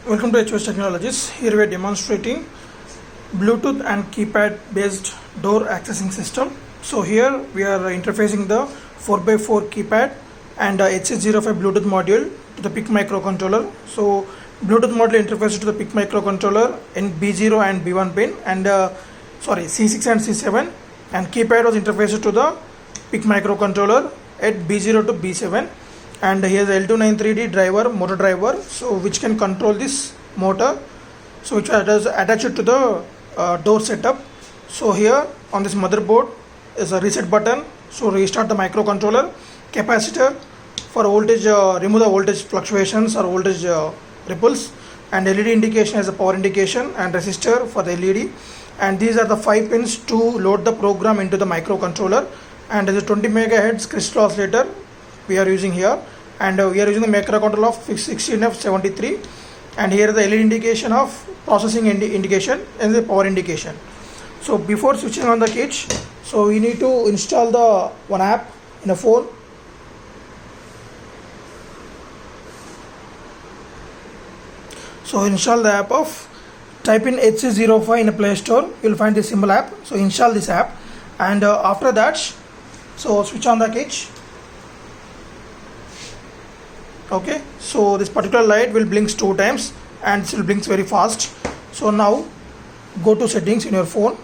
Welcome to HOS Technologies. Here we are demonstrating Bluetooth and keypad based door accessing system. So here we are interfacing the 4x4 keypad and HC05 Bluetooth module to the PIC microcontroller. So Bluetooth module interfaces to the PIC microcontroller in B0 and B1 pin and C6 and C7, and keypad was interfaced to the PIC microcontroller at B0 to B7. And here is L293D driver, motor driver, so which can control this motor, so which is attached to the door setup. So here on this motherboard is a reset button, so restart the microcontroller, capacitor for voltage, remove the voltage fluctuations or voltage ripples, and LED indication as a power indication, and resistor for the LED. And these are the 5 pins to load the program into the microcontroller. And there's a 20 megahertz crystal oscillator we are using here, and we are using the microcontroller of 16F73, and here is the LED indication of processing indication and the power indication. So before switching on the kit, so we need to install the one app in a phone. So install the app of, type in HC05 in a Play Store, you will find this symbol app. So install this app, and after that, so switch on the kit. Okay, so this particular light will blink 2 times and it will blink very fast. So now go to settings in your phone.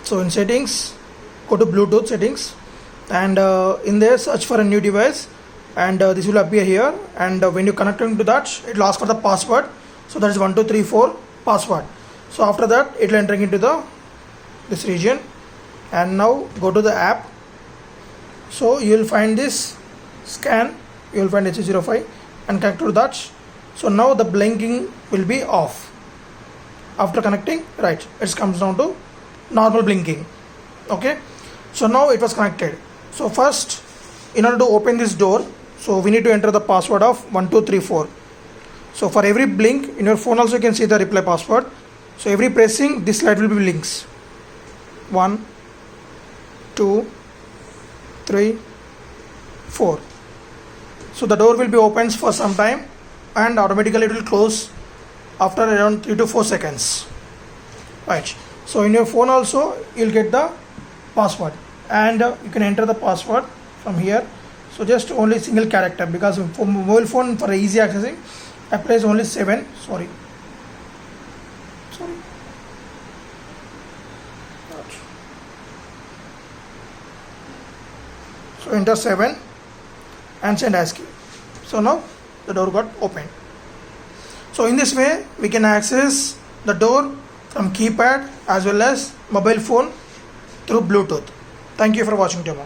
So in settings, go to Bluetooth settings, and in there search for a new device, and this will appear here. And when you connect into that, it will ask for the password. So that is 1234 password. So after that, it will enter into this region, and now go to the app. So you will find this scan, you will find HC05 and connect to that. So now the blinking will be off. After connecting, right, it comes down to normal blinking. Okay, so now it was connected. So first, in order to open this door, so we need to enter the password of 1234. So for every blink in your phone also you can see the reply password. So every pressing, this light will be blinks. 1, 2, 3, 4. So the door will be opened for some time, and automatically it will close after around 3 to 4 seconds. Right. So in your phone also you'll get the password, and you can enter the password from here. So just only single character, because for mobile phone, for easy accessing, I press only 7. Sorry. So enter 7 and send ASCII. So now the door got opened. So in this way we can access the door from keypad as well as mobile phone through Bluetooth. Thank you for watching demo.